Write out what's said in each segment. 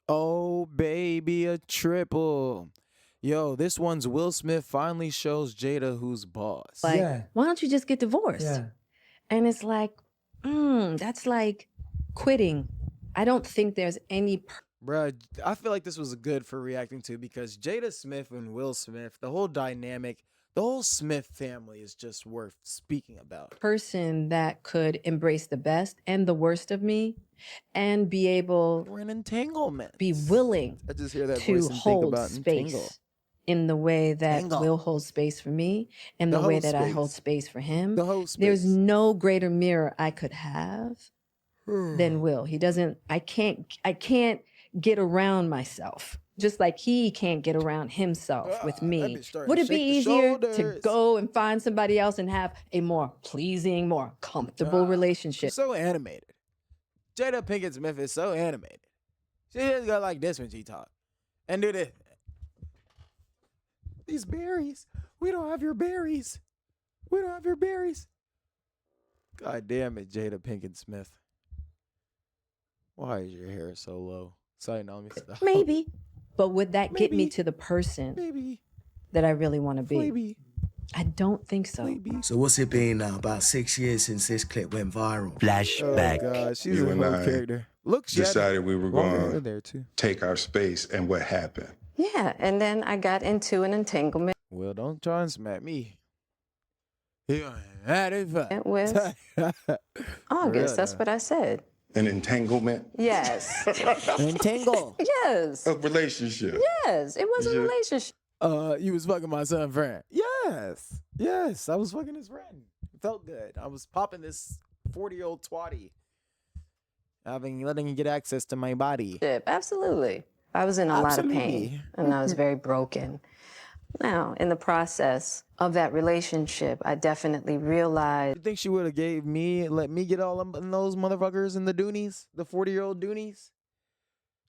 Oh, baby, a triple. Yo, this one's Will Smith finally shows Jada who's boss. Like, Yeah. why don't you just get divorced? Yeah. And it's like, that's like quitting. I don't think there's any. Bruh, I feel like this was good for reacting to because Jada Smith and Will Smith, the whole dynamic, the whole Smith family is just worth speaking about. Person that could embrace the best and the worst of me and be able. We're in entanglement. Be willing I just hear that to voice and think hold about entangle. space in the way that Tangle. Will holds space for me and the way whole that I hold space. space for him. The whole There's space. no greater mirror I could have than Will. He doesn't, I can't get around myself. Just like he can't get around himself with that me. bitch starting Would to it be shake the easier to shoulders. go and find somebody else and have a more pleasing, more comfortable relationship? She's so animated. Jada Pinkett-Smith is so animated. She just go like this when she talk. And do this. These berries. We don't have your berries. We don't have your berries. God damn it, Jada Pinkett-Smith. Why is your hair so low? Sighting on me stuff. Maybe. But would that get me Maybe. to the person Maybe. that I really want to be? Maybe. I don't think so. Maybe. So what's it been now? About 6 years since this clip went viral. Oh, Flashback. God. She's You a and whole I character. Look, she had decided we were long hair going to there too. take our space, and what happened? Yeah, and then I got into an entanglement Well, don't try and smack me. Yeah, that is fine. with August. That's what I said. An entanglement? Yes. Entangle. Yes. A relationship? Yes. It was a Yeah. relationship. You was fucking my son friend. Yes. Yes, I was fucking his friend. It felt good. I was popping this 40-year-old twatty. Letting him get access to my body. Absolutely. I was in a lot of Absolutely. pain and I was very broken. Now, in the process of that relationship, I definitely realized You think she would have let me get all in those motherfuckers in the Doonies? The 40-year-old Doonies?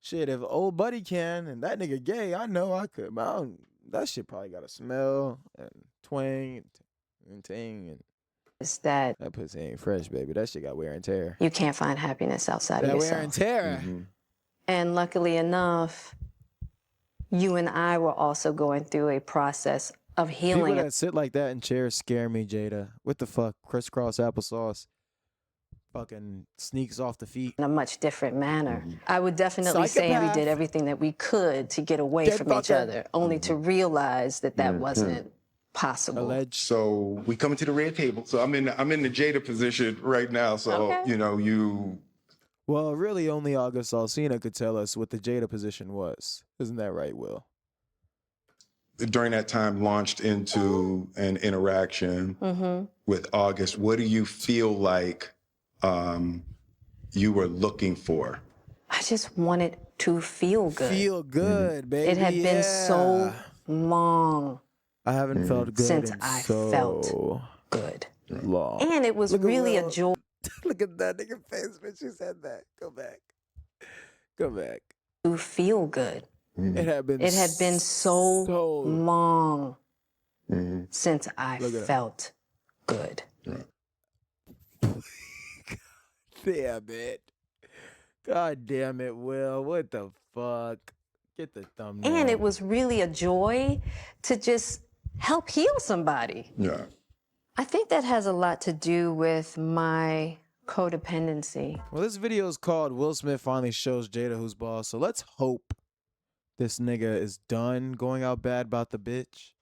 Shit, if old buddy can and that nigga gay, I know I could. But that shit probably got a smell and twang and ting and that that pussy ain't fresh, baby. That shit got wear and tear. you can't find happiness outside That of wear and yourself. tear. And luckily enough, you and I were also going through a process of People healing. that sit like that in chairs scare me, Jada. What the fuck? Crisscross applesauce. Fucking sneaks off the feet. In a much different manner. I would definitely say we Psychopath. did everything that we could to get away Dead from each fucker. other, only to realize that that wasn't possible. Alleged. So we coming to the red table. So I'm in the Jada position right now. So Okay. you Well, really, only August Alsina could tell us what the Jada position was. Isn't that right, Will? during that time launched into an interaction with August. What do you feel like you were looking for? I just wanted to feel good. Feel good, baby. It had been so long I haven't felt good since in I so felt good. long. And it was Look at really a Will. joy. Look at that nigga face when she said that. Go back. Go back. To feel good. It had been so long since I Look at her. felt good. Damn it. God damn it, Will. What the fuck? Get the thumbnail. And it was really a joy to just help heal somebody. Yeah. I think that has a lot to do with my codependency. Well, this video is called Will Smith Finally Shows Jada Who's Boss. So let's hope this nigga is done going out bad about the bitch.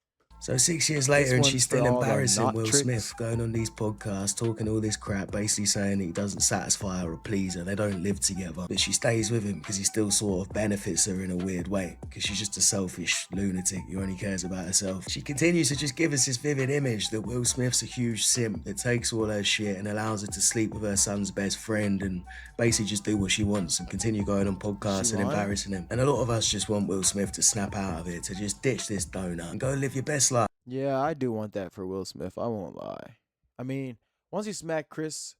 So 6 years later, and one's she's for still all the embarrassing not Will tricks. Smith, going on these podcasts, talking all this crap, basically saying he doesn't satisfy her or please her. They don't live together. But she stays with him because he still sort of benefits her in a weird way, because she's just a selfish lunatic who only cares about herself. She continues to just give us this vivid image that Will Smith's a huge simp that takes all her shit and allows her to sleep with her son's best friend and basically just do what she wants and continue going on podcasts and lying? embarrassing him. And a lot of us just want Will Smith to snap out of it, to just ditch this donut and go live your best life. Yeah, I do want that for Will Smith. I won't lie. I mean, once he smacked Chris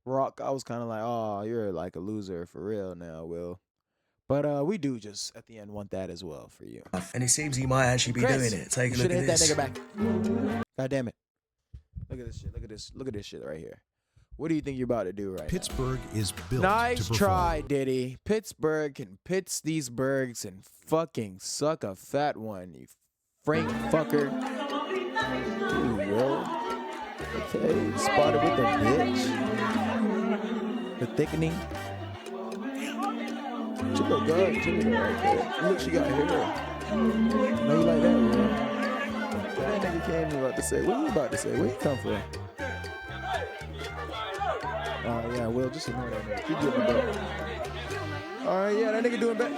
Rock, I was kind of like, oh, you're like a loser for real now, Will. But we do just, at the end, want that as well for you. And it seems he might actually be Chris, doing it. Take a you look shoulda at hit this. that nigga back. God damn it. Look at this shit. Look at this shit right here. What do you think you're about to do right Pittsburgh is built now? to Nice perform. try, Diddy. Pittsburgh can pits these bergs and fucking suck a fat one, you Frank fucker. Ooh, Will. Okay, spotted with the bitch. The thickening. She look good. She look right there. Look, she got hair. No, you like that, Will? That nigga came about to say. What you about to say? Where you come from? Yeah, Will, just ignore that nigga. Keep getting it back. Alright, yeah, that nigga doing back.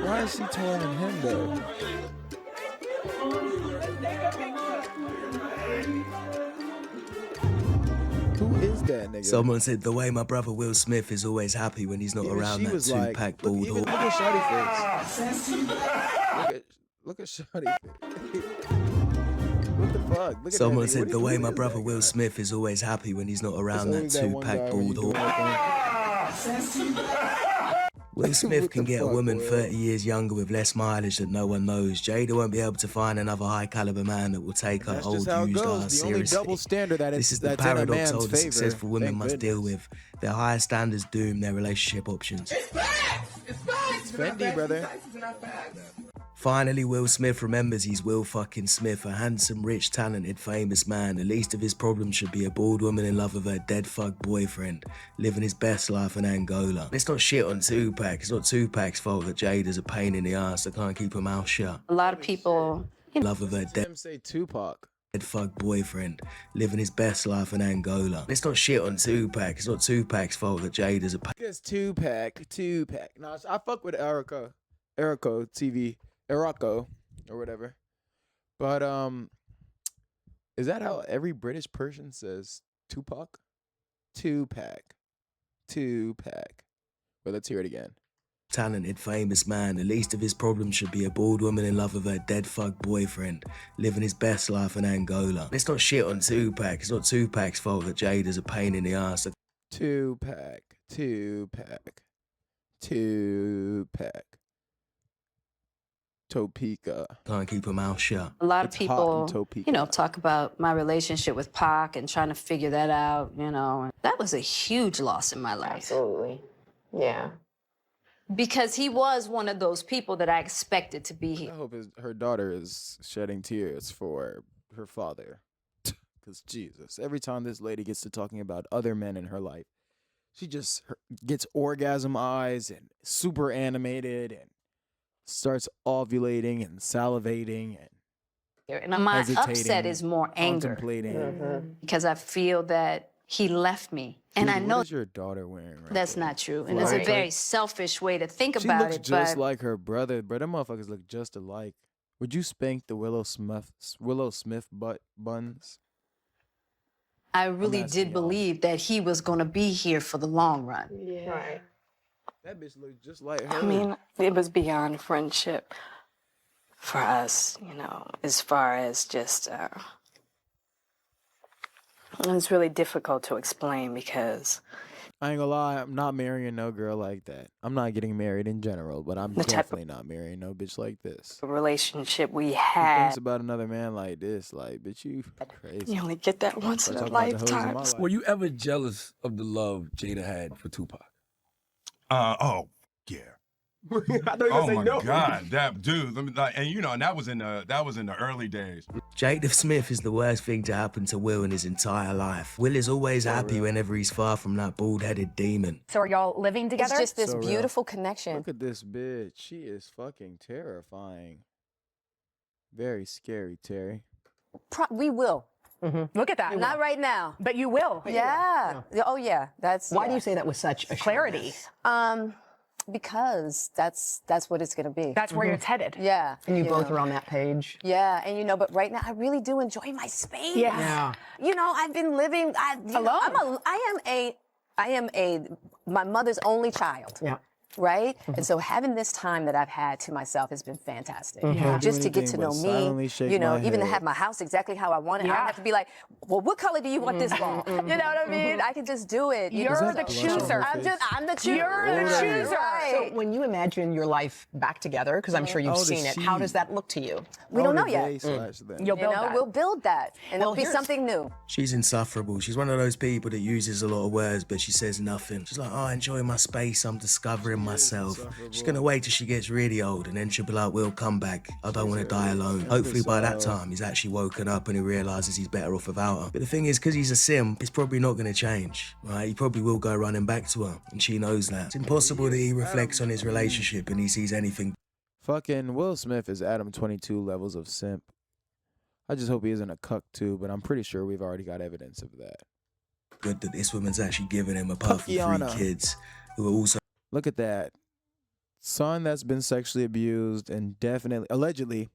Why is she taller than him, though? Who is that nigga? Someone said the way my brother Will Smith is always happy when he's not Even around she that was like, two-pack look, bald even, hawk. look at Shawty face. Look at Shawty face. What the fuck? Look at Someone that said nigga. the What way is my that brother guy? Will Smith is always happy when he's not around that It's always that one two-pack guy when you bald doing hawk. that Will Smith What can the get a fuck, woman Will? 30 years younger with less mileage that no one knows. Jada won't be able to find another high-caliber man that will take her That's old just how it used goes. ass The only seriously. double standard that This is the that's in a paradox man's older favor. successful women Thank must deal goodness. with. Their higher standards doom their relationship options. It's Fendi, brother. Finally, Will Smith remembers he's Will fucking Smith, a handsome, rich, talented, famous man. The least of his problems should be a bald woman in love with her dead fuck boyfriend, living his best life in Angola. It's not shit on Tupac. It's not Tupac's fault that Jada's a pain in the ass that can't keep her mouth shut. A lot of people, Love of her dead Him say Tupac. fuck boyfriend, living his best life in Angola. It's not shit on Tupac. It's not Tupac's fault that Jada's a pain. Because Tupac. No, I fuck with Erico TV, Erico, or whatever. But is that how every British person says Tupac? Tupac. But let's hear it again. Talented, famous man. The least of his problems should be a bald woman in love with her dead fuck boyfriend, living his best life in Angola. It's not shit on Tupac. It's not Tupac's fault that Jada's a pain in the ass. Tupac. Topeka. Can't keep her mouth shut. a lot of It's hot in people, Topeka. talk about my relationship with Pac and trying to figure that out, That was a huge loss in my life. Absolutely. Yeah. Because he was one of those people that I expected to be I here. hope her daughter is shedding tears for her father. Because Jesus, every time this lady gets to talking about other men in her life, she just gets orgasm eyes and super animated and starts ovulating and salivating and And my upset hesitating, is more anger contemplating. because I feel that he left me. And Dude, I know what is your daughter wearing right that's there? not true. And it's a Right. very selfish way to think She about looks it. just But like her brother, but them motherfuckers look just alike. Would you spank the Willow Smith butt buns? I really asking did y'all. believe that he was going to be here for the long run. Yeah. Right. That bitch looks just like her. I mean, it was beyond friendship for us, as far as just, it was really difficult to explain because I ain't gonna lie, I'm not marrying no girl like that. I'm not getting married in general, but I'm The type of- definitely not marrying no bitch like this. the relationship we Who had, thinks about another man like this? Like, bitch, you crazy. you only get that once in Talk a about the hoes in my lifetime. life. Were you ever jealous of the love Jada had for Tupac? Oh, yeah. I thought you were Oh gonna say my no. God, that dude. Let me, and that was in the early days. Jada Smith is the worst thing to happen to Will in his entire life. Will is always happy whenever he's far from that bald-headed demon. So are y'all living together? It's just this So real. beautiful connection. Look at this bitch. She is fucking terrifying. Very scary, Terry. We will. Look at that. Not right now. But you will. Yeah. Oh yeah. That's. Why do you say that with such Clarity. Because that's what it's gonna be. That's where it's headed. Yeah. And you both know. are on that page. Yeah, and but right now I really do enjoy my space. Yeah. I've been living Alone. I am my mother's only child. Yeah. right? And so having this time that I've had to myself has been fantastic. Don't do Just to get to anything know but silently me, shake you know, my even to head. have my house exactly how I want it. I don't have to be like, well, what color do you want this wall? You know what I mean? I can just do it. You're know? the blush on her chooser. face? I'm the chooser. You're the chooser. Right. So when you imagine your life back together, because I'm sure you've How old is seen it, she? how does that look to you? We don't know yet. You'll You build know, that. we'll build that, and Well, it'll be here's- something new. She's insufferable. She's one of those people that uses a lot of words, but she says nothing. She's like, oh, I enjoy my space. I'm discovering myself. She's gonna wait till she gets really old, and then she'll be like, we'll come back. I don't want to die alone. Hopefully by that time, he's actually woken up and he realizes he's better off without her. But the thing is, because he's a sim, it's probably not gonna change, right? He probably will go running back to her, and she knows that. It's impossible that he reflects on his relationship and he sees anything Fucking Will Smith is Adam 22 levels of simp. I just hope he isn't a cuck too, but I'm pretty sure we've already got evidence of that. good that this woman's actually giving him, apart from 3 Tatiana. kids who are also Look at that. Son that's been sexually abused and definitely, allegedly,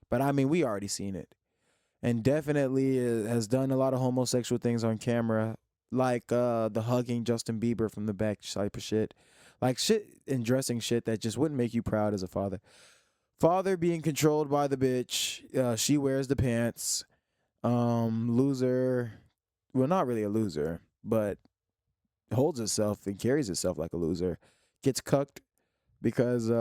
but I mean, we already seen it. And definitely has done a lot of homosexual things on camera, like the hugging Justin Bieber from the back type of shit. Like shit and dressing shit that just wouldn't make you proud as a father. Father being controlled by the bitch. She wears the pants. Loser. Well, not really a loser, but holds herself and carries herself like a loser. Gets cucked because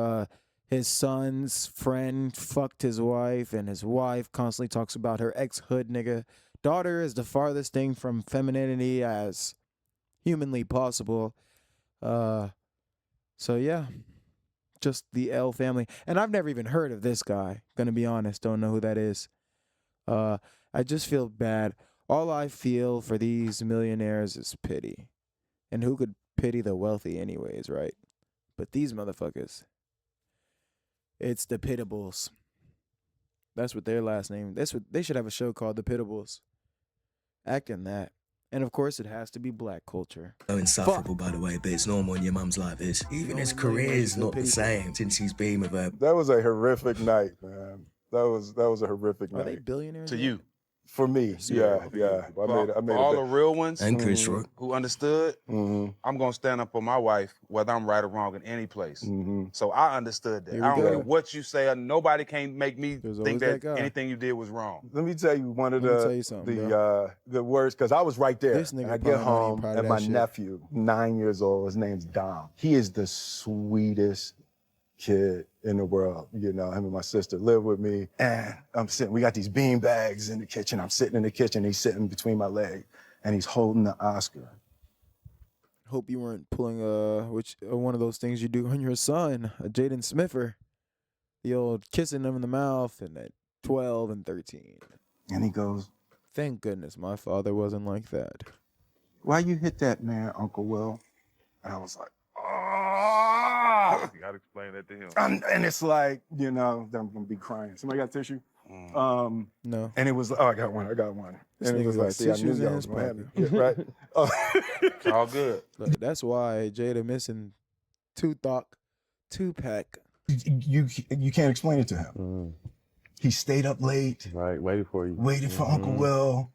his son's friend fucked his wife, and his wife constantly talks about her ex-hood nigga. Daughter is the farthest thing from femininity as humanly possible. So yeah, just the L family. And I've never even heard of this guy. Gonna be honest, don't know who that is. I just feel bad. All I feel for these millionaires is pity. And who could pity the wealthy anyways, right? But these motherfuckers, it's the Pitables. That's what their last name. That's what they should have a show called The Pitables. Acting that. And of course it has to be black culture. insufferable, by the way, but it's normal when your mum's like this. Even his career is not the same since he's been with her. That was a horrific night, man. That was a horrific Are they night. billionaires? To yet? you. For me, yeah. I made For all the real ones And Chris Rock. who understood, Mm-hmm. I'm gonna stand up for my wife, whether I'm right or wrong in any place. Mm-hmm. So I understood that. Here I we don't go. care what you say. Nobody can make me There's think always that that guy. anything you did was wrong. Let me tell you one of Let me tell you something, the words, because I was right there. This nigga And I probably get not home even proud of and that my shit. nephew, 9 years old, his name's Dom. He is the sweetest kid in the world. You know, him and my sister live with me. And I'm sitting, we got these bean bags in the kitchen. I'm sitting in the kitchen, he's sitting between my legs, and he's holding the Oscar. Hope you weren't pulling one of those things you do on your son, a Jaden Smither. The old kissing them in the mouth and at 12 and 13. And he goes, Thank goodness my father wasn't like that. why you hit that man, Uncle Will? And I was like, You gotta explain that to him. and it's like, you know, I'm gonna be crying. Somebody got tissue? No. And it was, I got one. This And it nigga was got like, see, I knew tissues in y'all his was gonna have me. pocket. Yeah, right? It's all good. Look, that's why Jada missing two-pack. You can't explain it to him. He stayed up late, Right, waiting for you. waited for Uncle Will,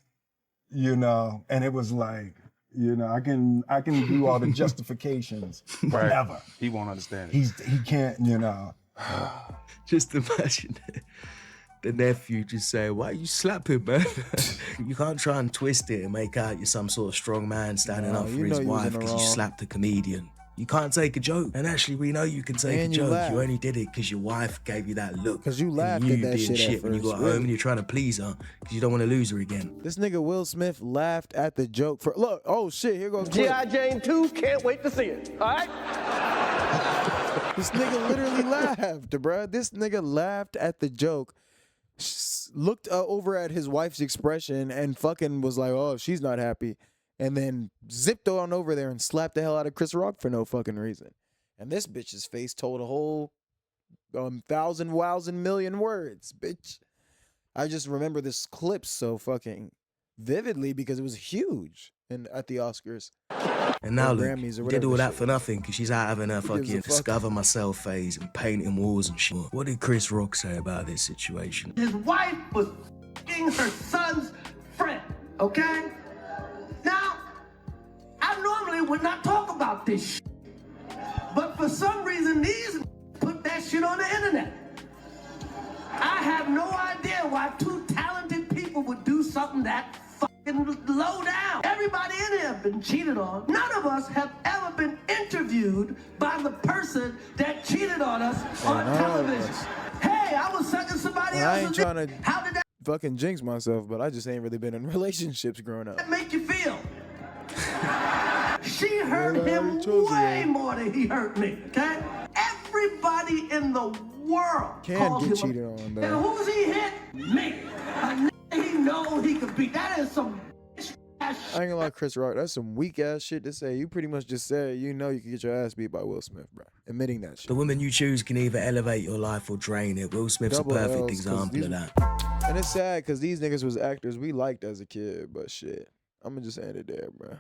you know, and it was like, you know, I can do all the justifications forever. He won't understand it. He can't, you know. Just imagine the nephew just saying, why you slap him, man? You can't try and twist it and make out you're some sort of strong man standing No, up for you know his you was in wife the because you wrong. slapped a comedian. You can't take a joke. And actually, we know you can take And a you joke. laugh. You only did it because your wife gave you that look. 'Cause you And laughed knew at you that being shit at when you first, got really. home and you're trying to please her because you don't want to lose her again. This nigga Will Smith laughed at the joke for look. Oh shit! Here goes. clip. G.I. Jane 2, can't wait to see it. All right? This nigga literally laughed, bruh. This nigga laughed at the joke, looked over at his wife's expression, and fucking was like, "Oh, she's not happy," and then zipped on over there and slapped the hell out of Chris Rock for no fucking reason. And this bitch's face told a whole 1,000 wowsand million words, bitch. I just remember this clip so fucking vividly because it was huge at the Oscars. And now, Or look, Grammys or you whatever did all the that shit. for nothing because she's out having her Who gives a fucking fuck? discover myself phase and painting walls and shit. What did Chris Rock say about this situation? His wife was f***ing her son's friend, okay? Now, I normally would not talk about this shit. But for some reason, these put that shit on the internet. I have no idea why two talented people would do something that fucking low down. Everybody in here have been cheated on. None of us have ever been interviewed by the person that cheated on us on television. Hey, I was sucking somebody I else's ain't trying to How did that fucking jinx myself, but I just ain't really been in relationships growing up. make you feel? She hurt him way more than he hurt me, okay? Everybody in the world Can calls get him cheated a... on, And though. who's he hit? Me. A nigga he knows he could beat. That is some ass I ain't gonna lie, Chris Rock, that's some weak ass shit to say. You pretty much just said you know you can get your ass beat by Will Smith, bro. Admitting that shit. The woman you choose can either elevate your life or drain it. Will Smith's Double a perfect Ls, 'cause example these- of that. And it's sad because these niggas was actors we liked as a kid, but shit. I'm gonna just end it there, bro.